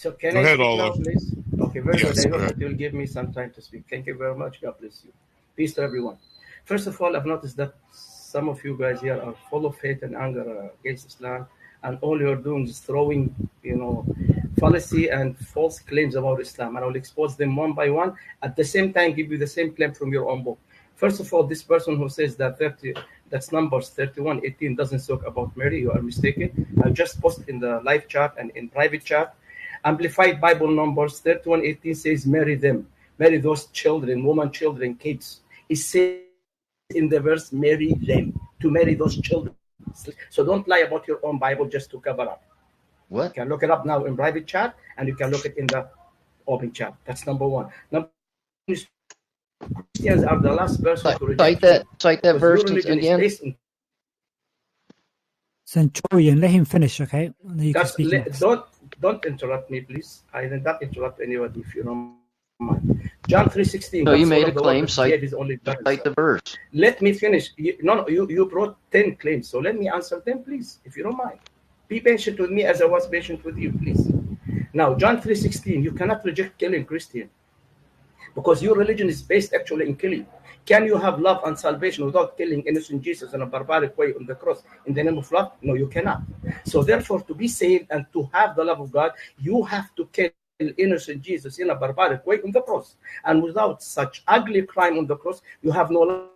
So can Go I ahead, speak Allah. now, please? Okay, very Yes, good. I go hope ahead. that you'll give me some time to speak. Thank you very much. God bless you. Peace to everyone. First of all, I've noticed that some of you guys here are full of hate and anger against Islam, and all you're doing is throwing, fallacy and false claims about Islam, and I will expose them one by one. At the same time, give you the same claim from your own book. First of all, this person who says that that's Numbers 31:18 doesn't talk about Mary, you are mistaken. I'll just post in the live chat and in private chat. Amplified Bible Numbers 31:18 says, marry them, marry those children, women, children, kids. It says in the verse, marry them, to marry those children. So don't lie about your own Bible just to cover up. What? You can look it up now in private chat, and you can look it in the open chat. That's number one. Number two is Christians are the last person to reject Cite that verse again. Centurion, let him finish, okay? And then you can speak next. Don't interrupt me, please. I did not interrupt anybody if you don't mind. John 3:16. No, you made a claim. Cite the verse. Let me finish. You brought 10 claims, so let me answer them, please, if you don't mind. Be patient with me as I was patient with you, please. Now, John 3:16. You cannot reject killing, Christian, because your religion is based actually in killing. Can you have love and salvation without killing innocent Jesus in a barbaric way on the cross in the name of love? No, you cannot. So therefore, to be saved and to have the love of God, you have to kill innocent Jesus in a barbaric way on the cross. And without such ugly crime on the cross, you have no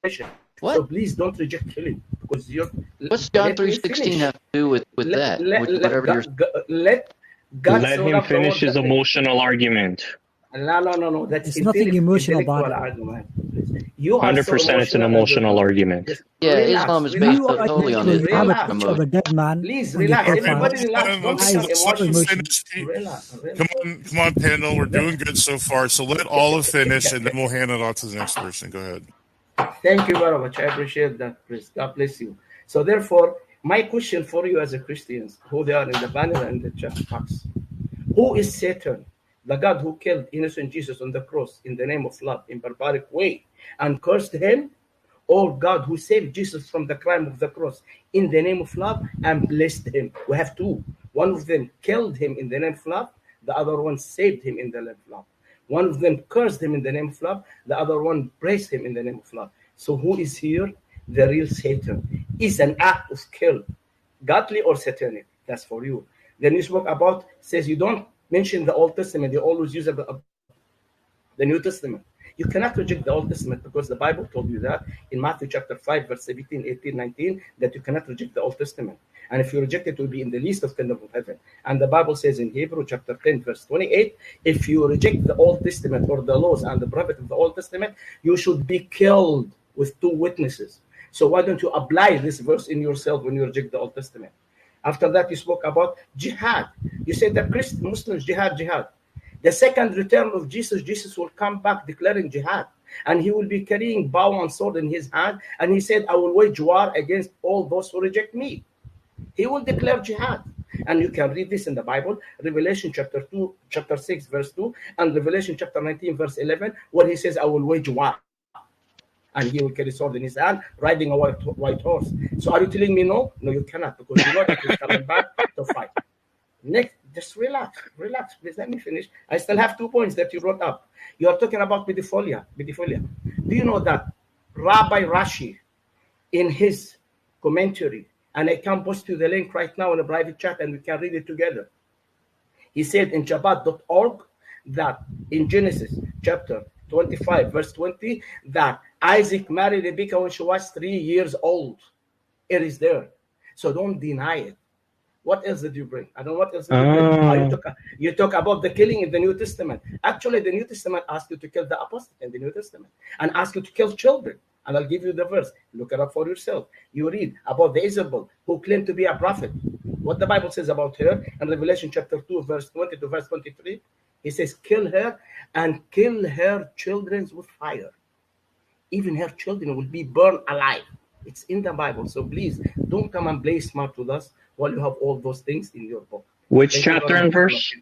salvation. What? So please don't reject killing, because you're. What's John 3:16 have to do with that? Let him finish his emotional argument. No. That's nothing emotional about it. Argument. 100% it's an emotional argument. Yeah, Islam is based totally on You have a Islam. picture of a dead man. Please on your relax. profile. Everybody relax. Come on, panel. We're doing good so far. So let Olive finish, and then we'll hand it off to the next person. Go ahead. Thank you very much. I appreciate that, Chris. God bless you. So therefore, my question for you as a Christians, who they are in the banner and the chat box, who is Satan? The God who killed innocent Jesus on the cross in the name of love in barbaric way and cursed him, or God who saved Jesus from the crime of the cross in the name of love and blessed him? We have two. One of them killed him in the name of love. The other one saved him in the name of love. One of them cursed him in the name of love. The other one praised him in the name of love. So who is here? The real Satan. Is an act of kill, godly or satanic? That's for you. Then you spoke about, says you don't mention the Old Testament. You always use the New Testament. You cannot reject the Old Testament because the Bible told you that in Matthew chapter 5, verse 17, 18, 19, that you cannot reject the Old Testament. And if you reject it, it will be in the least of kingdom of heaven. And the Bible says in Hebrew chapter 10, verse 28, if you reject the Old Testament or the laws and the prophet of the Old Testament, you should be killed with 2 witnesses. So why don't you apply this verse in yourself when you reject the Old Testament? After that, you spoke about jihad. You said that Muslims, jihad. The second return of Jesus will come back declaring jihad. And he will be carrying bow and sword in his hand. And he said, I will wage war against all those who reject me. He will declare jihad. And you can read this in the Bible, Revelation chapter 6, verse 2, and Revelation chapter 19, verse 11, where he says, I will wage war. And he will carry sword in his hand, riding a white horse. So are you telling me no? No, you cannot, because you know that he's coming back to fight. Next, just relax. Please let me finish. I still have 2 points that you brought up. You are talking about pedophilia. Do you know that Rabbi Rashi, in his commentary, and I can post you the link right now in a private chat and we can read it together. He said in Shabbat.org that in Genesis chapter 25, verse 20, that Isaac married Rebekah when she was 3 years old. It is there. So don't deny it. What else did you bring? I don't know what else did you bring. You talk about the killing in the New Testament. Actually, the New Testament asks you to kill the apostate in the New Testament and asks you to kill children. And I'll give you the verse. Look it up for yourself. You read about the Isabel who claimed to be a prophet. What the Bible says about her in Revelation chapter 2, verse 20 to verse 23. He says, kill her and kill her children with fire. Even her children will be burned alive. It's in the Bible. So please don't come and play smart with us while you have all those things in your book. Which chapter and verse?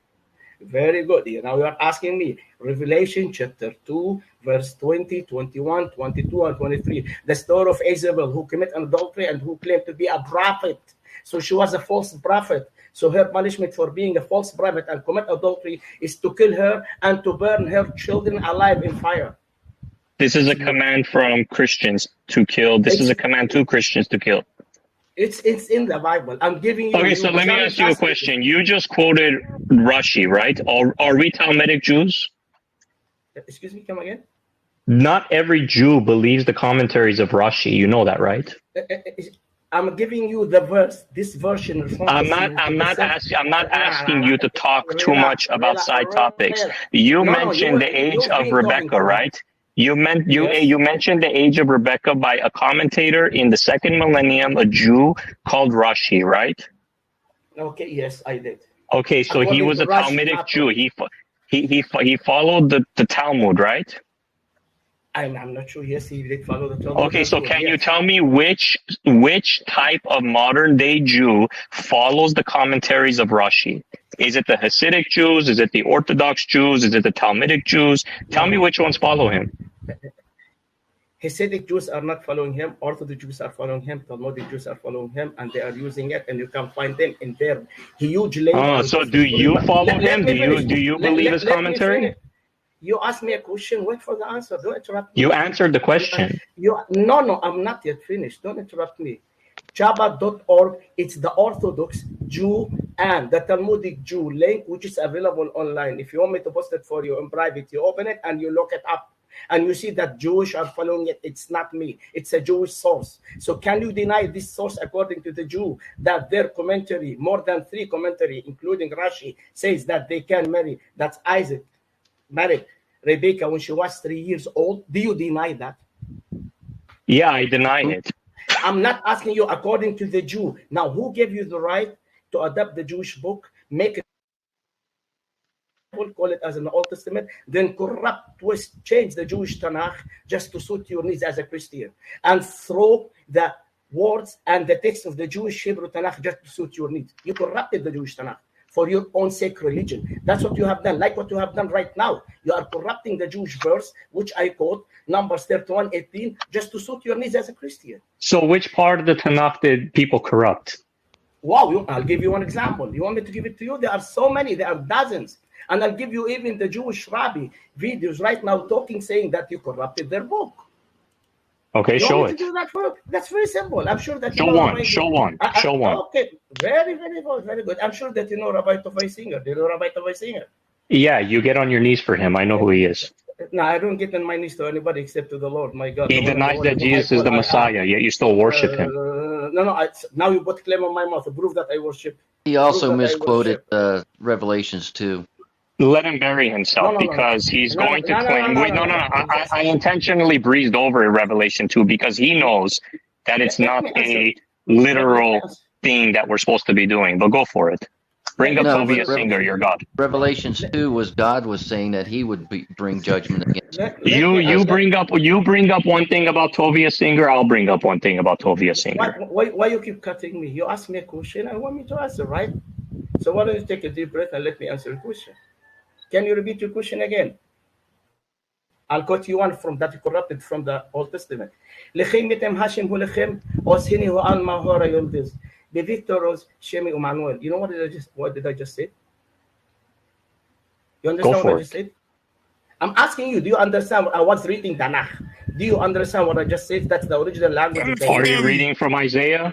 Very good. Now you are asking me. Revelation chapter 2, verse 20, 21, 22, and 23. The story of Isabel who committed adultery and who claimed to be a prophet. So she was a false prophet. So her punishment for being a false prophet and commit adultery is to kill her and to burn her children alive in fire. This is a command from Christians to kill. This is a command to Christians to kill. It's in the Bible. I'm giving you. Okay, so let me ask you a question. You just quoted Rashi, right? Are we Talmudic Jews? Excuse me, come again? Not every Jew believes the commentaries of Rashi. You know that, right? I'm giving you the verse. This version. I'm not asking you to talk too much about side topics. You mentioned the age of Rebecca, right? You mentioned the age of Rebecca by a commentator in the second millennium, a Jew called Rashi, right? Okay, yes, I did. Okay, so he was a Talmudic Jew. He followed the Talmud, right? I'm not sure. Yes, he did follow the Talmud. Okay, so can you tell me which type of modern day Jew follows the commentaries of Rashi? Is it the Hasidic Jews? Is it the Orthodox Jews? Is it the Talmudic Jews? Tell me which ones follow him. Hasidic Jews are not following him. Orthodox Jews are following him. Talmudic Jews are following him, and they are using it, and you can find them in their huge label. So do you follow him? Do you believe his commentary? You asked me a question. Wait for the answer. Don't interrupt me. You answered the question. No, I'm not yet finished. Don't interrupt me. Chabad.org, it's the Orthodox Jew and the Talmudic Jew link, which is available online. If you want me to post it for you in private, you open it and you look it up. And you see that Jewish are following it. It's not me. It's a Jewish source. So can you deny this source according to the Jew that their commentary, more than 3 commentary, including Rashi, says that they can marry, that Isaac married Rebecca when she was 3 years old? Do you deny that? Yeah, I deny it. I'm not asking you according to the Jew. Now, who gave you the right to adapt the Jewish book, make it, call it as an Old Testament, then corrupt, twist, change the Jewish Tanakh just to suit your needs as a Christian, and throw the words and the text of the Jewish Hebrew Tanakh just to suit your needs? You corrupted the Jewish Tanakh for your own sake religion. That's what you have done, like what you have done right now. You are corrupting the Jewish verse, which I quote, Numbers 31:18, just to suit your needs as a Christian. So which part of the Tanakh did people corrupt? Wow, I'll give you one example. You want me to give it to you? There are so many, there are dozens. And I'll give you even the Jewish rabbi videos right now talking, saying that you corrupted their book. Okay, show it. That's very simple. I'm sure that show one. Okay, very, very good, very good. I'm sure that you know Rabbi Tovai Singer. Do you know Rabbi Tovai Singer? Yeah, you get on your knees for him. I know who he is. No, I don't get on my knees to anybody except to the Lord, my God. He denies that Jesus is the Messiah, yet you still worship him. No, now you put claim on my mouth to prove that I worship. He also misquoted Revelations 2. Let him bury himself because he's going to claim. I intentionally breezed over Revelation 2 because he knows that it's not a literal thing that we're supposed to be doing. But go for it. Bring up Tovia Singer, your God. Revelations 2 was God was saying that he would bring judgment against you bring up one thing about Tovia Singer, I'll bring up one thing about Tovia Singer. Why you keep cutting me? You ask me a question, I want me to answer, right? So why don't you take a deep breath and let me answer the question? Can you repeat your question again? I'll quote you one from that you corrupted from the Old Testament. Lechem yetem Hashem hu lechem, oshini hu alma hora yoldiz. Bevitoros shemi umanuel. You know what did I just say? You understand what I just said? I'm asking you, do you understand? I was reading Tanakh. Do you understand what I just said? That's the original language. Are you reading from Isaiah?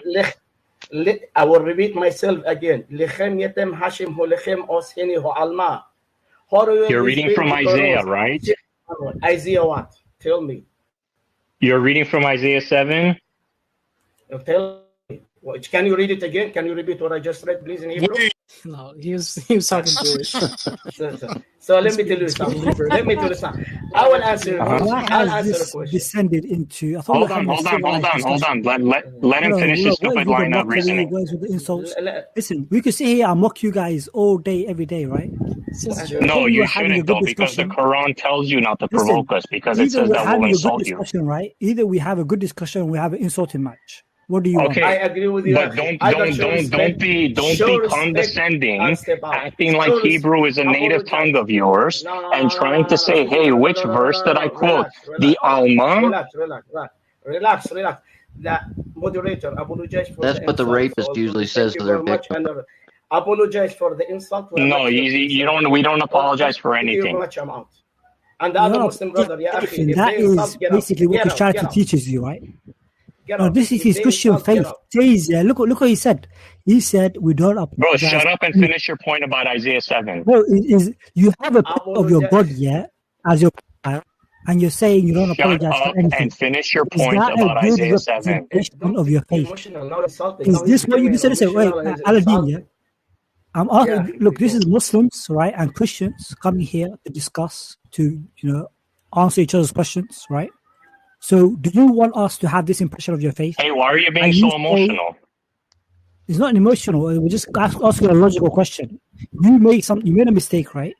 I will repeat myself again. Lechem yetem Hashem hu lechem, oshini hu alma. You're reading from Isaiah, right? Isaiah what? Tell me. You're reading from Isaiah 7? Tell me. Can you read it again? Can you repeat what I just read, please, in Hebrew? No, he was talking Jewish. So let me tell you something. I will answer. I'll answer the question. Descended into. Hold on. Let him finish his stupid line of reasoning. Listen, we could sit here and mock you guys all day, every day, right? No, you shouldn't, though, because the Quran tells you not to provoke us because it says that we'll insult you. Right? Either we have a good discussion, or we have an insulting match. What do you want? I agree with you. But don't be condescending, acting like Hebrew is a native tongue of yours, and trying to say, hey, which verse did I quote? The Alma? Relax. the moderator, apologize for That's the what the insult. rapist Also, usually thank says you to their very much, victim. and apologize for the insult. No, you don't. We don't apologize for Thank you anything. very much. I'm out. And the other Muslim brother, yeah, Everything. if That they insult, is get up. basically what Get up, Christianity get up. teaches you, right? Get No, up. this is If his they Christian insult, get faith. up. Says, look what he said. He said we don't apologize. Bro, shut up and finish your point about Isaiah 7. No, you have a part of your God, yeah, as your child, and you're saying you don't Shut apologize up for anything. and finish your Is point that about a good Isaiah 7. representation of your Be faith? emotional, not insulting. Is Now this he's what you becoming said? Wait, emotional and he's Aladdin, yeah? insulting. I'm asking, Yeah, look, this is Muslims, right, and Christians coming here to discuss, to answer each other's questions, right? So, do you want us to have this impression of your faith? Hey, why are you being And so you say- emotional? It's not an emotional. We're just asking a logical question. You made a mistake, right?